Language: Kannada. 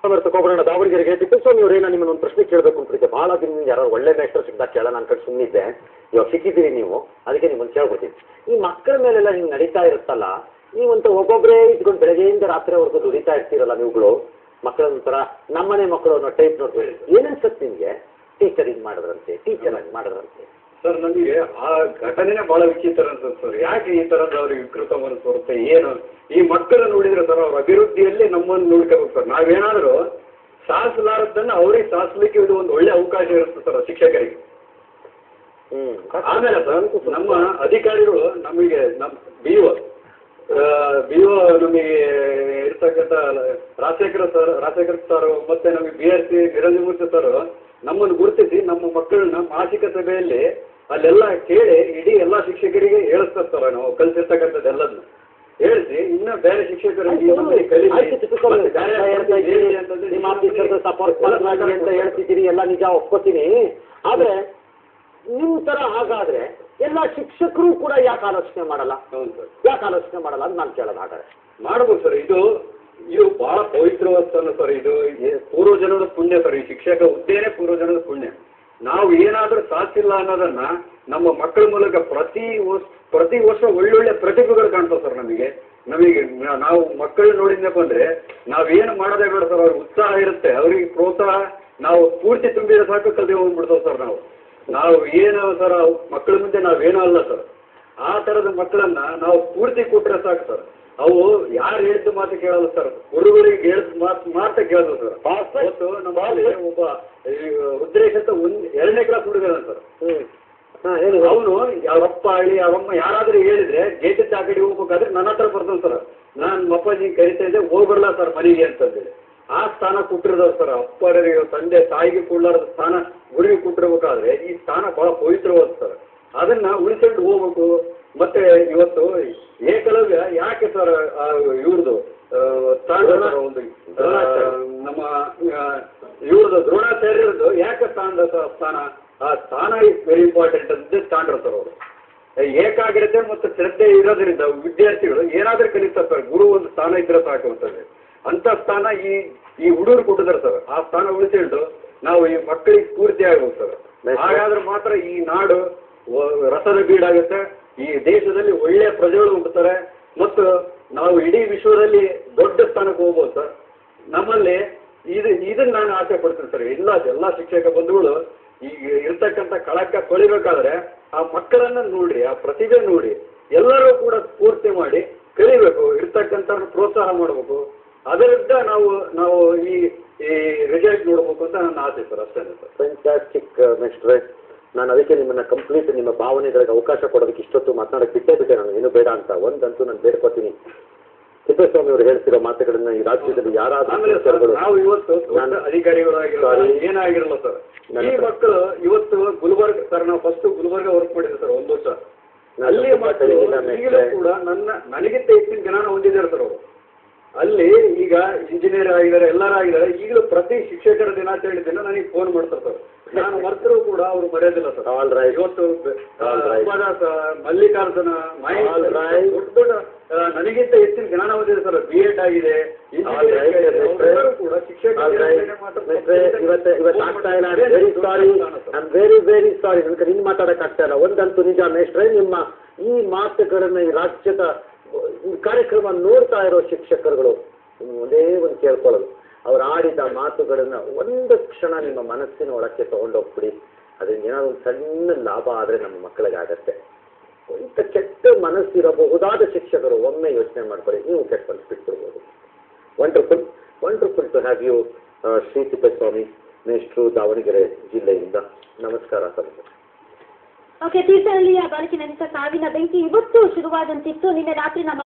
ತಗೊಳ್ಳೋಣ ದಾವಣಗೆರೆಗೆ. ತಿಪ್ಪೇಸ್ವಾಮಿ ಅವರೇ, ನಾನು ನಿಮ್ಮನ್ನು ಒಂದು ಪ್ರಶ್ನೆ ಕೇಳಬೇಕು ಅಂತಿದ್ದೆ. ಭಾಳ ದಿನದಿಂದ ಯಾರೋ ಒಳ್ಳೆ ಮೇಸ್ಟರ್ ಸಿಗ್ದಾಗ ಕೇಳೋಣ ಅನ್ಕೊಂಡು ಸುಮ್ಮನಿದ್ದೆ. ಇವಾಗ ಸಿಕ್ಕಿದ್ದೀರಿ ನೀವು, ಅದಕ್ಕೆ ನಿಮ್ಮನ್ನು ಕೇಳ್ಬಿಡ್ತೀನಿ. ಈ ಮಕ್ಕಳ ಮೇಲೆಲ್ಲ ಹಿಂಗೆ ನಡೀತಾ ಇರುತ್ತಲ್ಲ, ನೀವಂತ ಒಬ್ಬೊಬ್ಬರೇ ಇಟ್ಕೊಂಡು ಬೆಳಗ್ಗೆಯಿಂದ ರಾತ್ರಿವರೆಗೂ ದುಡಿತಾ ಇರ್ತೀರಲ್ಲ ನೀವುಗಳು, ಮಕ್ಕಳ ಒಂಥರ ನಮ್ಮನೆ ಮಕ್ಕಳು ಅನ್ನೋ ಟೈಪ್ ನೋಡ್ತೀವಿ. ಏನನ್ಸತ್ತೆ ನಿಮಗೆ? ಟೀಚರ್ ಹಿಂಗೆ ಮಾಡಿದ್ರಂತೆ, ಟೀಚರ್ ಹಂಗೆ ಮಾಡಿದ್ರಂತೆ. ಸರ್, ನಮಗೆ ಆ ಘಟನೆನೇ ಬಹಳ ವಿಚಿತ್ರ ಅನ್ಸುತ್ತೆ ಸರ್. ಯಾಕೆ ಈ ಥರದ ಅವ್ರಿಗೆ ವಿಕೃತ ಮನಸ್ಸು ಬರುತ್ತೆ? ಏನು ಈ ಮಕ್ಕಳು ನೋಡಿದ್ರೆ ಸರ್, ಅವ್ರ ಅಭಿವೃದ್ಧಿಯಲ್ಲಿ ನಮ್ಮನ್ನು ನೋಡ್ಕೋಬೇಕು ಸರ್. ನಾವೇನಾದರೂ ಸಾಧಿಸಲಾರದನ್ನು ಅವ್ರಿಗೆ ಸಾಧಿಸ್ಲಿಕ್ಕೆ ಇದು ಒಂದು ಒಳ್ಳೆ ಅವಕಾಶ ಇರುತ್ತೆ ಸರ್ ಶಿಕ್ಷಕರಿಗೆ. ಆಮೇಲೆ ಸರ್, ನಮ್ಮ ಅಧಿಕಾರಿಗಳು ನಮಗೆ ಬಿ ಒ ನಮಗೆ ಇರ್ತಕ್ಕಂಥ ರಾಜಶೇಖರ್ ಸರ್ ಮತ್ತೆ ನಮಗೆ BRC ನಿರಂಜನಮೂರ್ತಿ ಸರ್ ನಮ್ಮನ್ನು ಗುರುತಿಸಿ ನಮ್ಮ ಮಕ್ಕಳನ್ನ ಮಾಸಿಕ ಸಭೆಯಲ್ಲಿ ಅಲ್ಲೆಲ್ಲ ಕೇಳಿ ಇಡೀ ಎಲ್ಲ ಶಿಕ್ಷಕರಿಗೆ ಹೇಳಿಸ್ತಾರೆ ಸರ್. ನಾವು ಕಲಿಸಿರ್ತಕ್ಕಂಥದ್ದೆಲ್ಲದನ್ನು ಹೇಳಿಸಿ ಇನ್ನು ಬೇರೆ ಶಿಕ್ಷಕರಿಗೆ ಅಂತ ಹೇಳ್ತಿದ್ದೀರಿ, ಎಲ್ಲ ನಿಜ ಒಪ್ಕೋತೀನಿ. ಆದರೆ ನಿಮ್ಮ ಥರ ಹಾಗಾದ್ರೆ ಎಲ್ಲ ಶಿಕ್ಷಕರು ಕೂಡ ಯಾಕೆ ಆಲೋಚನೆ ಮಾಡಲ್ಲ? ಹೌದು ಸರ್, ಯಾಕೆ ಆಲೋಚನೆ ಮಾಡಲ್ಲ ಅಂತ ನಾನು ಕೇಳೋದು. ಹಾಗಾದ್ರೆ ಮಾಡ್ಬೋದು ಸರ್. ಇದು ಬಹಳ ಪವಿತ್ರವಾದ ಸರ್. ಇದು ಪೂರ್ವಜನದ ಪುಣ್ಯ ಸರ್. ಈ ಶಿಕ್ಷಕ ಹುದ್ದೆನೇ ಪೂರ್ವಜನದ ಪುಣ್ಯ. ನಾವು ಏನಾದರೂ ಸಾಧಿಸಿಲ್ಲ ಅನ್ನೋದನ್ನ ನಮ್ಮ ಮಕ್ಕಳ ಮೂಲಕ ಪ್ರತಿ ವರ್ಷ ಒಳ್ಳೊಳ್ಳೆ ಪ್ರತಿಭೆಗಳು ಕಾಣ್ತಾವೆ ಸರ್. ನಮಗೆ ನಾವು ಮಕ್ಕಳು ನೋಡಿದ್ನಪ್ಪ ಅಂದ್ರೆ ನಾವೇನು ಮಾಡೋದೇ ಬೇಡ ಸರ್. ಅವ್ರಿಗೆ ಉತ್ಸಾಹ ಇರುತ್ತೆ, ಅವ್ರಿಗೆ ಪ್ರೋತ್ಸಾಹ ನಾವು ಪೂರ್ತಿ ತುಂಬಿದ್ರೆ ಸಾಕು ಕಲ್ತಿ ಹೋಗ್ಬಿಡ್ತಾವೆ ಸರ್. ನಾವು ಏನು ಸರ್, ಮಕ್ಕಳ ಮುಂದೆ ನಾವೇನೂ ಅಲ್ಲ ಸರ್. ಆ ಥರದ ಮಕ್ಕಳನ್ನ ನಾವು ಪೂರ್ತಿ ಕೊಟ್ಟರೆ ಸಾಕು ಸರ್. ಅವು ಯಾರು ಹೇಳಿದ ಮಾತು ಕೇಳಲ್ಲ ಸರ್, ಗುರುಗಳಿಗೆ ಹೇಳಿದ ಮಾತು ಕೇಳಲ್ಲ ಸರ್. ಇವತ್ತು ನಮ್ಮ ಒಬ್ಬ ರುದ್ರೇಶ್ ಅಂತ 2ನೇ ಕ್ಲಾಸ್ ಹುಡುಗನ ಸರ್. ಅವನು ಯಾವಪ್ಪ ಹೇಳಿ ಅವಮ್ಮ ಯಾರಾದ್ರೂ ಹೇಳಿದ್ರೆ ಗೇಟಿನ ಆ ಕಡೆ ಹೋಗ್ಬೇಕಾದ್ರೆ ನನ್ನ ಹತ್ರ ಬರ್ತಾನೆ ಸರ್. ನಾನು ಅಪ್ಪಾಜಿ ಕರಿತಾ ಇದ್ದೆ, ಹೋಗ್ಬರಲ್ಲ ಸರ್ ಮನೆಗೆ ಅಂತಂದೇಳಿ. ಆ ಸ್ಥಾನ ಕೊಟ್ಟಿರೋದು ಸರ್. ಅಪ್ಪರಿಗೆ ತಂದೆ ತಾಯಿಗೆ ಕೊಡ್ಲಾರದ ಸ್ಥಾನ ಗುರುವಿಗೆ ಕೊಟ್ಟಿರ್ಬೇಕಾದ್ರೆ ಈ ಸ್ಥಾನ ಬಹಳ ಪವಿತ್ರವಾದ ಸರ್. ಅದನ್ನ ಉಳಿಸ್ಕೊಂಡು ಹೋಗ್ಬೇಕು. ಮತ್ತೆ ಇವತ್ತು ಏಕಲವ್ಯ ಯಾಕೆ ಸರ್ ಇವ್ರದ್ದು ಒಂದು ನಮ್ಮ ಇವ್ರದ್ದು ದ್ರೋಣಾಚಾರ್ಯರದ್ದು ಯಾಕೆ ಸ್ಥಾನ ಆ ಸ್ಥಾನ ಇಸ್ ವೆರಿ ಇಂಪಾರ್ಟೆಂಟ್ ಅಂತ ಸ್ಟ್ಯಾಂಡರ್ ಸರ್. ಅವರು ಏಕಾಗ್ರತೆ ಮತ್ತು ಶ್ರದ್ಧೆ ಇರೋದ್ರಿಂದ ವಿದ್ಯಾರ್ಥಿಗಳು ಏನಾದರೂ ಕಲಿತಾರೆ ಸರ್. ಗುರು ಒಂದು ಸ್ಥಾನ ಇದ್ರೆ ಸಾಕು ಅಂತಂದ್ರೆ ಅಂತ ಸ್ಥಾನ ಈ ಹುಡುಗರು ಕೊಟ್ಟಿದ್ದಾರೆ ಸರ್. ಆ ಸ್ಥಾನ ಉಳಿಸಿಕೊಂಡು ನಾವು ಈ ಮಕ್ಕಳಿಗೆ ಸ್ಫೂರ್ತಿ ಆಗ್ಬೋದು ಸರ್. ಹಾಗಾದ್ರೆ ಮಾತ್ರ ಈ ನಾಡು ರಸದ ಬೀಡಾಗುತ್ತೆ. ಈ ದೇಶದಲ್ಲಿ ಒಳ್ಳೆಯ ಪ್ರಜೆಗಳು ಹುಟ್ಟುತ್ತಾರೆ ಮತ್ತು ನಾವು ಇಡೀ ವಿಶ್ವದಲ್ಲಿ ದೊಡ್ಡ ಸ್ಥಾನಕ್ಕೆ ಹೋಗ್ಬೋದು ಸರ್. ನಮ್ಮಲ್ಲಿ ಇದನ್ನ ನಾನು ಆಸೆ ಪಡ್ತೀನಿ ಸರ್. ಎಲ್ಲ ಶಿಕ್ಷಕ ಬಂಧುಗಳು ಈಗ ಇರ್ತಕ್ಕಂಥ ಕಳಕ ತೊಳಿಬೇಕಾದ್ರೆ ಆ ಮಕ್ಕಳನ್ನ ನೋಡ್ರಿ, ಆ ಪ್ರತಿಭೆ ನೋಡಿ, ಎಲ್ಲರೂ ಕೂಡ ಸ್ಫೂರ್ತಿ ಮಾಡಿ ಕಲಿಬೇಕು, ಇರ್ತಕ್ಕಂಥ ಪ್ರೋತ್ಸಾಹ ಮಾಡಬೇಕು. ಅದರಿಂದ ನಾವು ಈ ರಿಸಲ್ಟ್ ನೋಡ್ಬೇಕು ಅಂತ ನನ್ನ ಆಸೆ ಸರ್. ಅಷ್ಟೇ ಸರ್. ಫ್ಯಾಂಟಾಸ್ಟಿಕ್ ಮೇಸ್ಟ್ರೆ. ನಾನು ಅದಕ್ಕೆ ನಿಮ್ಮನ್ನ ಕಂಪ್ಲೀಟ್ ನಿಮ್ಮ ಭಾವನೆಗಳಿಗೆ ಅವಕಾಶ ಕೊಡೋದಕ್ಕೆ ಇಷ್ಟೊತ್ತು ಮಾತನಾಡಕ್ಕೆ ಬಿಟ್ಟೆ ನಾನು, ಏನು ಬೇಡ ಅಂತ. ಒಂದಂತೂ ನಾನು ಬೇಡ್ಕೋತೀನಿ, ತಿಪ್ಪೇಸ್ವಾಮಿ ಅವರು ಹೇಳ್ತಿರೋ ಮಾತುಗಳನ್ನ ಈ ರಾಜ್ಯದಲ್ಲಿ ಯಾರಾದ್ರೂ ನಾವು ಇವತ್ತು ಅಧಿಕಾರಿಗಳಾಗಿರೋ ಏನಾಗಿರಲ್ಲ ಸರ್. ಈ ಮಕ್ಕಳು ಇವತ್ತು ಗುಲ್ಬರ್ಗ ಸರ್, ನಾವು ಫಸ್ಟ್ ಗುಲ್ಬರ್ಗ ವರ್ಕ್ ಮಾಡಿದ್ವಿ ಸರ್ 1 ವರ್ಷ. ಅಲ್ಲಿ ಮಕ್ಕಳು ಈಗಲೂ ಕೂಡ ನನಗಿಂತ ಹೆಚ್ಚಿನ ಜ್ಞಾನ ಹೊಂದಿದ್ದಾರೆ ಸರ್ ಅವರು. ಅಲ್ಲಿ ಈಗ ಇಂಜಿನಿಯರ್ ಆಗಿದ್ದಾರೆ, ಎಲ್ಲರೂ ಆಗಿದ್ದಾರೆ. ಈಗಲೂ ಪ್ರತಿ ಶಿಕ್ಷಕರ ದಿನಾಚರಣೆ ದಿನ ನನಗೆ ಫೋನ್ ಮಾಡ್ತಾರೆ ಸರ್. ನಾನು ಮರ್ತರೂ ಕೂಡ ಅವರು ಮರೆಯೋದಿಲ್ಲ ಸರ್. ಇವತ್ತು ಮಲ್ಲಿಕಾರ್ಜುನ ದೊಡ್ಡ ನನಗಿಂತ ಹೆಚ್ಚಿನ ಜ್ಞಾನ ಹೊಂದಿದೆ ಸರ್. B.Ed ಆಗಿದೆ, ಕೂಡ ಶಿಕ್ಷಕ. ವೆರಿ ಸಾರಿ, ನನಗೆ ನಿನ್ನ ಮಾತಾಡೋಕ್ಕಾಗ್ತಾ ಇಲ್ಲ. ಒಂದಂತೂ ನಿಜ ಮೇಷ್ಟ್ರೆ, ನಿಮ್ಮ ಈ ಮಾತುಗಳನ್ನ ಈ ರಾಜ್ಯದ ಕಾರ್ಯಕ್ರಮ ನೋಡ್ತಾ ಇರೋ ಶಿಕ್ಷಕರುಗಳು ಒಂದೇ ಒಂದು ಕೇಳ್ಕೊಳ್ಳೋದು, ಅವ್ರು ಆಡಿದ ಮಾತುಗಳನ್ನ ಒಂದು ಕ್ಷಣ ನಿಮ್ಮ ಮನಸ್ಸಿನ ಒಳಕ್ಕೆ ತಗೊಂಡೋಗ್ಬಿಡಿ. ಅದರಿಂದ ಏನಾದ್ರು ಒಂದು ಸಣ್ಣ ಲಾಭ ಆದರೆ ನಮ್ಮ ಮಕ್ಕಳಿಗಾಗತ್ತೆ. ಇಂಥ ಕೆಟ್ಟ ಮನಸ್ಸಿರಬಹುದಾದ ಶಿಕ್ಷಕರು ಒಮ್ಮೆ ಯೋಚನೆ ಮಾಡ್ಕೊಳ್ಳಿ, ನೀವು ಕೆಟ್ಟ ಮನಸ್ಸು ಬಿಟ್ಬಿಡ್ಬೋದು. Wonderful to have you Shri Thippeswamy ಮೇಷ್ಟ್ರು, ದಾವಣಗೆರೆ ಜಿಲ್ಲೆಯಿಂದ. ನಮಸ್ಕಾರ ಸರ್. ಓಕೆ, ತೀರ್ಥಹಳ್ಳಿಯ ಬಾಲಕಿ ನಡೆದ ಸಾವಿನ ಬೆಂಕಿ ಇವತ್ತು ಶುರುವಾದಂತಿತ್ತು. ನಿನ್ನೆ ರಾತ್ರಿ ನಮ್ಮ